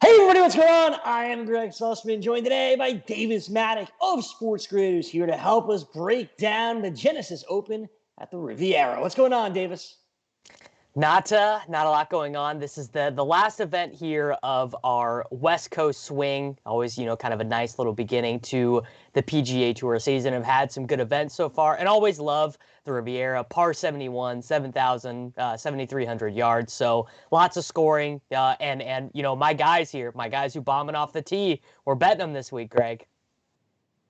Hey everybody, what's going on? I am Gregg Sussman, joined today by Mattek of SportsGrid, who's here to help us break down the Genesis Open at the Riviera. What's going on, Davis? Not a lot going on. This is the last event here of our West Coast swing. Always, kind of a nice little beginning to the PGA Tour season. I've had some good events so far, and always love the Riviera. Par 71, 7,300 yards. So lots of scoring. And my guys here, my guys who bombing off the tee, we're betting them this week, Greg.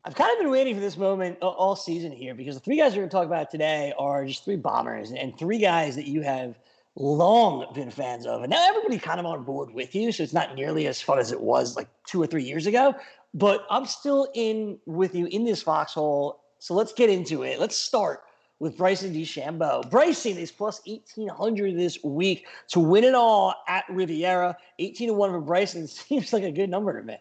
I've kind of been waiting for this moment all season here because the three guys we're going to talk about today are just three bombers and three guys that you have long been fans of. And now everybody's kind of on board with you, so it's not nearly as fun as it was like 2 or 3 years ago. But I'm still in with you in this foxhole. So let's get into it. Let's start with Bryson DeChambeau. Bryson is plus 1,800 this week to win it all at Riviera. 18-1 for Bryson seems like a good number to me.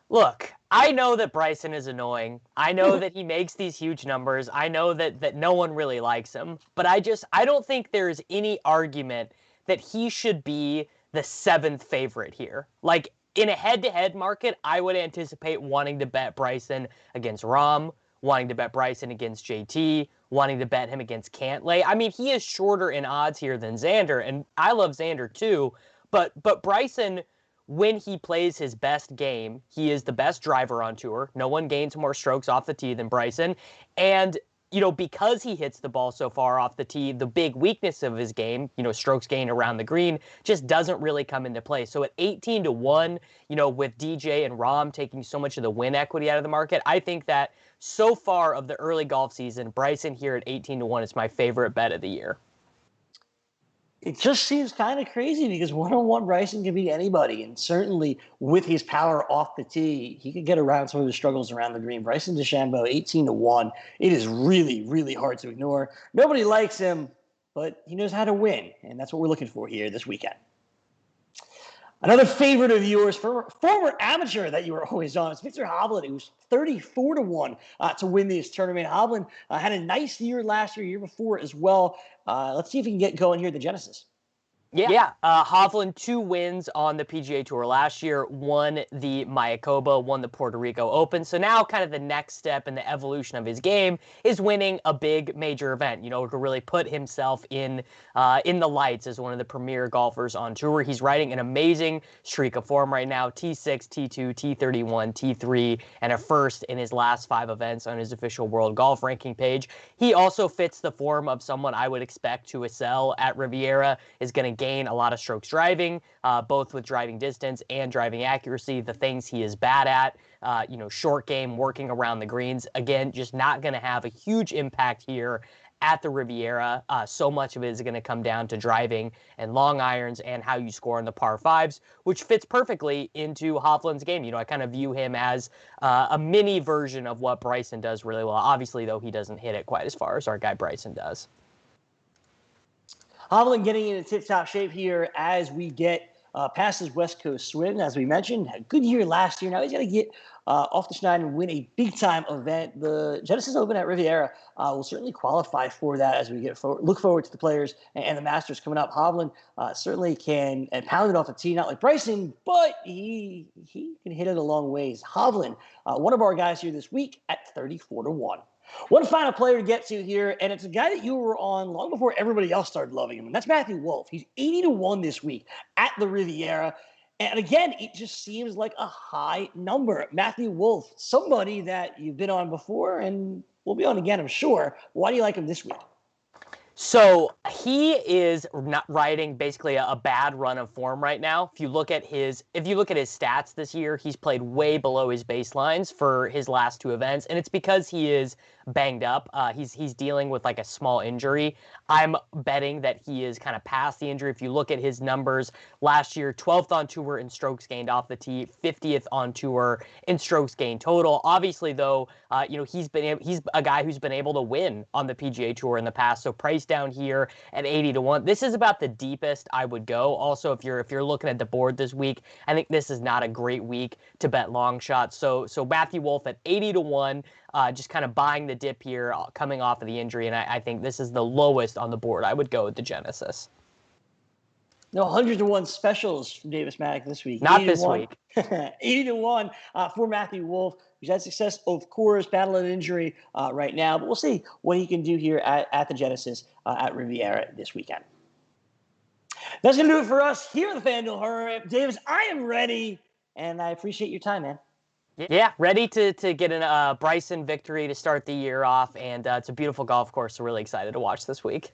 Look, I know that Bryson is annoying. I know that he makes these huge numbers. I know that no one really likes him. But I don't think there's any argument that he should be the 7th favorite here. Like, in a head-to-head market, I would anticipate wanting to bet Bryson against Rahm, wanting to bet Bryson against JT, wanting to bet him against Cantlay. I mean, he is shorter in odds here than Xander, and I love Xander too. But Bryson, when he plays his best game, he is the best driver on tour. No one gains more strokes off the tee than Bryson. And, because he hits the ball so far off the tee, the big weakness of his game, strokes gained around the green, just doesn't really come into play. So at 18-1, with DJ and Rahm taking so much of the win equity out of the market, I think that so far of the early golf season, Bryson here at 18-1 is my favorite bet of the year. It just seems kind of crazy because one-on-one Bryson can beat anybody. And certainly with his power off the tee, he could get around some of the struggles around the green. Bryson DeChambeau, 18-1. It is really, really hard to ignore. Nobody likes him, but he knows how to win. And that's what we're looking for here this weekend. Another favorite of yours, former amateur that you were always on, is Victor Hoblitt, who's 34-1 to win this tournament. Hoblitt had a nice year last year before as well. Let's see if he can get going here at the Genesis. Yeah. Hovland, 2 wins on the PGA Tour last year, won the Mayakoba, won the Puerto Rico Open. So now kind of the next step in the evolution of his game is winning a big major event, to really put himself in the lights as one of the premier golfers on tour. He's riding an amazing streak of form right now, T6, T2, T31, T3, and a first in his last 5 events on his official world golf ranking page. He also fits the form of someone I would expect to excel at Riviera, is going to gain a lot of strokes driving, both with driving distance and driving accuracy, the things he is bad at, short game, working around the greens. Again, just not going to have a huge impact here at the Riviera. So much of it is going to come down to driving and long irons and how you score on the par 5s, which fits perfectly into Hovland's game. I kind of view him as a mini version of what Bryson does really well. Obviously, though, he doesn't hit it quite as far as our guy Bryson does. Hovland getting into tip-top shape here as we get past his West Coast swing. As we mentioned, had a good year last year. Now he's got to get off the schneid and win a big-time event. The Genesis Open at Riviera will certainly qualify for that as we look forward to the players and the Masters coming up. Hovland certainly can pound it off the tee, not like Bryson, but he can hit it a long ways. Hovland, one of our guys here this week at 34-1. One final player to get to here, and it's a guy that you were on long before everybody else started loving him, and that's Matthew Wolff. He's 80-1 this week at the Riviera, and again, it just seems like a high number. Matthew Wolff, somebody that you've been on before and will be on again, I'm sure. Why do you like him this week? So he is not riding basically a bad run of form right now. If you look at his stats this year, he's played way below his baselines for his last 2 events, and it's because he is banged up. He's dealing with like a small injury. I'm betting that he is kind of past the injury. If you look at his numbers last year, 12th on tour in strokes gained off the tee, 50th on tour in strokes gained total. Obviously, though, he's a guy who's been able to win on the PGA Tour in the past. So price down here at 80-1. This is about the deepest I would go. Also, if you're looking at the board this week, I think this is not a great week to bet long shots. So Matthew Wolff at 80-1. Just kind of buying the dip here, coming off of the injury, and I think this is the lowest on the board. I would go with the Genesis. No 100-1 specials from Davis Mattek this week. Not this week. 80-1 for Matthew Wolff, who's had success, of course, battling an injury right now. But we'll see what he can do here at the Genesis at Riviera this weekend. That's going to do it for us here at the FanDuel Hurry Up. Davis, I am ready, and I appreciate your time, man. Yeah, ready to get a Bryson victory to start the year off, and it's a beautiful golf course, so really excited to watch this week.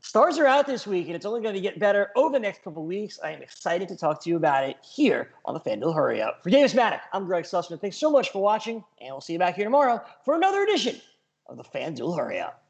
Stars are out this week, and it's only going to get better over the next couple of weeks. I am excited to talk to you about it here on the FanDuel Hurry Up. For Davis Mattek, I'm Gregg Sussman. Thanks so much for watching, and we'll see you back here tomorrow for another edition of the FanDuel Hurry Up.